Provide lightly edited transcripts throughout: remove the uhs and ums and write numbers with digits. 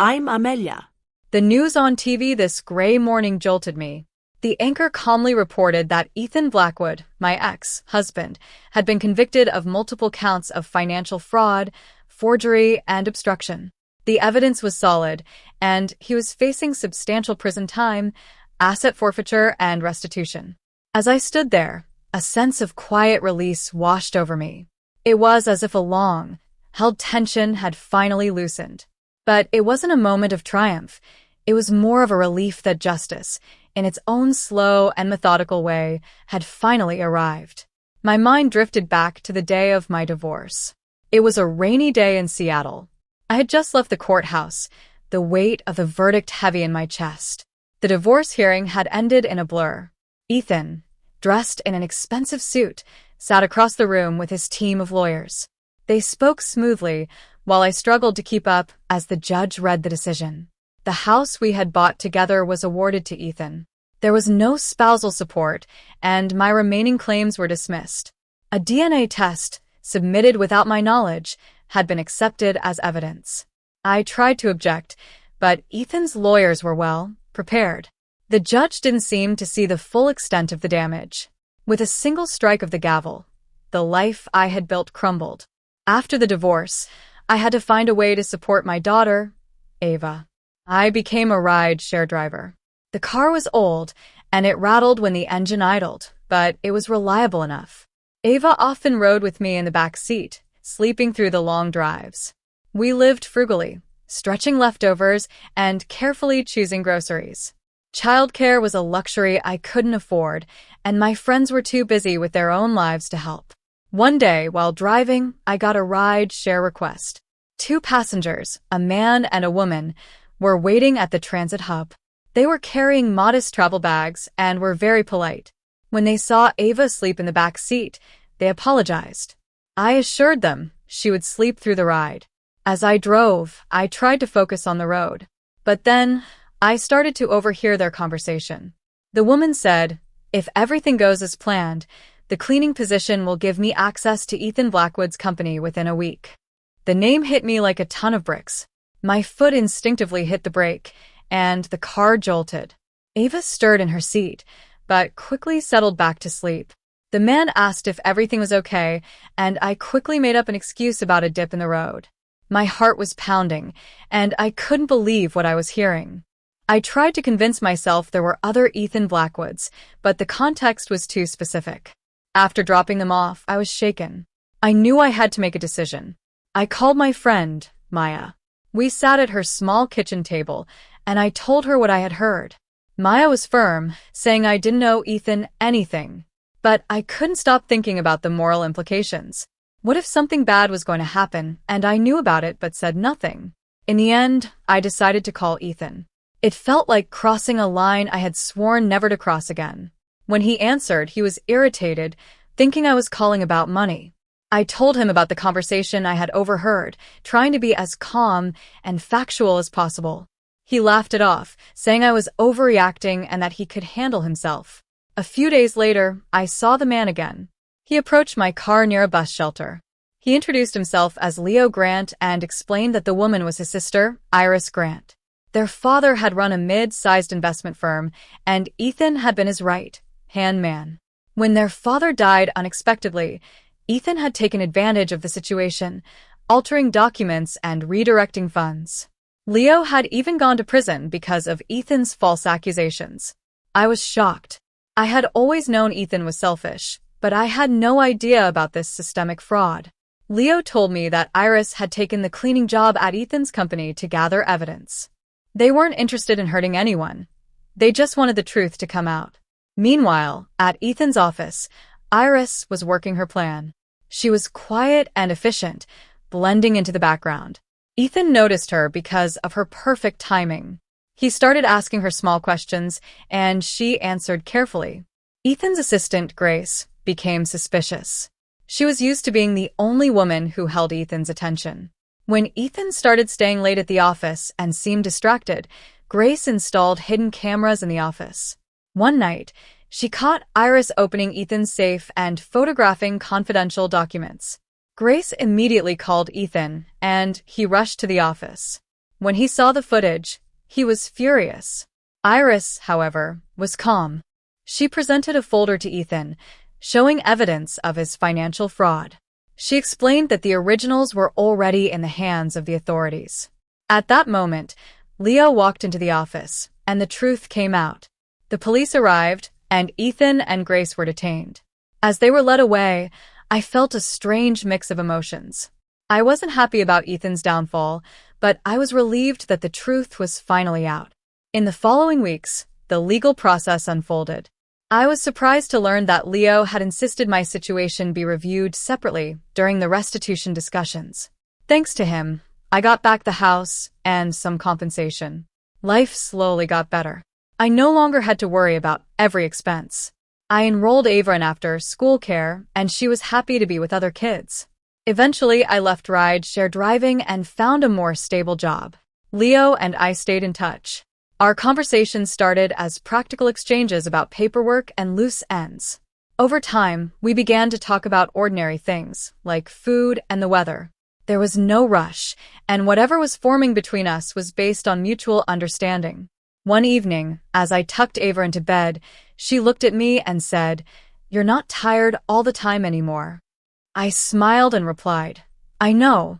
I'm Amelia. The news on TV this gray morning jolted me. The anchor calmly reported that Ethan Blackwood, my ex-husband, had been convicted of multiple counts of financial fraud, forgery, and obstruction. The evidence was solid, and he was facing substantial prison time, asset forfeiture, and restitution. As I stood there, a sense of quiet release washed over me. It was as if a long-held tension had finally loosened. But it wasn't a moment of triumph. It was more of a relief that justice, in its own slow and methodical way, had finally arrived. My mind drifted back to the day of my divorce. It was a rainy day in Seattle. I had just left the courthouse, the weight of the verdict heavy in my chest. The divorce hearing had ended in a blur. Ethan, dressed in an expensive suit, sat across the room with his team of lawyers. They spoke smoothly, while I struggled to keep up as the judge read the decision. The house we had bought together was awarded to Ethan. There was no spousal support, and my remaining claims were dismissed. A DNA test, submitted without my knowledge, had been accepted as evidence. I tried to object, but Ethan's lawyers were well prepared. The judge didn't seem to see the full extent of the damage. With a single strike of the gavel, the life I had built crumbled. After the divorce, I had to find a way to support my daughter, Ava. I became a ride-share driver. The car was old, and it rattled when the engine idled, but it was reliable enough. Ava often rode with me in the back seat, sleeping through the long drives. We lived frugally, stretching leftovers and carefully choosing groceries. Childcare was a luxury I couldn't afford, and my friends were too busy with their own lives to help. One day, while driving, I got a ride-share request. 2 passengers, a man and a woman, were waiting at the transit hub. They were carrying modest travel bags and were very polite. When they saw Ava sleep in the back seat, they apologized. I assured them she would sleep through the ride. As I drove, I tried to focus on the road. But then, I started to overhear their conversation. The woman said, "If everything goes as planned, the cleaning position will give me access to Ethan Blackwood's company within a week." The name hit me like a ton of bricks. My foot instinctively hit the brake, and the car jolted. Ava stirred in her seat, but quickly settled back to sleep. The man asked if everything was okay, and I quickly made up an excuse about a dip in the road. My heart was pounding, and I couldn't believe what I was hearing. I tried to convince myself there were other Ethan Blackwoods, but the context was too specific. After dropping them off, I was shaken. I knew I had to make a decision. I called my friend, Maya. We sat at her small kitchen table, and I told her what I had heard. Maya was firm, saying I didn't owe Ethan anything. But I couldn't stop thinking about the moral implications. What if something bad was going to happen, and I knew about it but said nothing? In the end, I decided to call Ethan. It felt like crossing a line I had sworn never to cross again. When he answered, he was irritated, thinking I was calling about money. I told him about the conversation I had overheard, trying to be as calm and factual as possible. He laughed it off, saying I was overreacting and that he could handle himself. A few days later, I saw the man again. He approached my car near a bus shelter. He introduced himself as Leo Grant and explained that the woman was his sister, Iris Grant. Their father had run a mid-sized investment firm, and Ethan had been his right-hand man. When their father died unexpectedly, Ethan had taken advantage of the situation, altering documents and redirecting funds. Leo had even gone to prison because of Ethan's false accusations. I was shocked. I had always known Ethan was selfish, but I had no idea about this systemic fraud. Leo told me that Iris had taken the cleaning job at Ethan's company to gather evidence. They weren't interested in hurting anyone. They just wanted the truth to come out. Meanwhile, at Ethan's office, Iris was working her plan. She was quiet and efficient, blending into the background. Ethan noticed her because of her perfect timing. He started asking her small questions, and she answered carefully. Ethan's assistant, Grace, became suspicious. She was used to being the only woman who held Ethan's attention. When Ethan started staying late at the office and seemed distracted, Grace installed hidden cameras in the office. One night, she caught Iris opening Ethan's safe and photographing confidential documents. Grace immediately called Ethan, and he rushed to the office. When he saw the footage, he was furious. Iris, however, was calm. She presented a folder to Ethan, showing evidence of his financial fraud. She explained that the originals were already in the hands of the authorities. At that moment, Leo walked into the office, and the truth came out. The police arrived, and Ethan and Grace were detained. As they were led away, I felt a strange mix of emotions. I wasn't happy about Ethan's downfall, but I was relieved that the truth was finally out. In the following weeks, the legal process unfolded. I was surprised to learn that Leo had insisted my situation be reviewed separately during the restitution discussions. Thanks to him, I got back the house and some compensation. Life slowly got better. I no longer had to worry about every expense. I enrolled Ava in after-school care, and she was happy to be with other kids. Eventually, I left ride-share driving and found a more stable job. Leo and I stayed in touch. Our conversations started as practical exchanges about paperwork and loose ends. Over time, we began to talk about ordinary things, like food and the weather. There was no rush, and whatever was forming between us was based on mutual understanding. One evening, as I tucked Ava into bed, she looked at me and said, "You're not tired all the time anymore." I smiled and replied, "I know."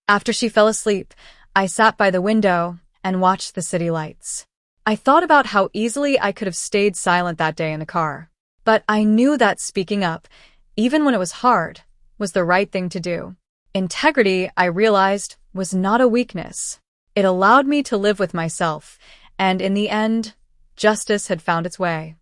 After she fell asleep, I sat by the window and watched the city lights. I thought about how easily I could have stayed silent that day in the car. But I knew that speaking up, even when it was hard, was the right thing to do. Integrity, I realized, was not a weakness. It allowed me to live with myself, and in the end, justice had found its way.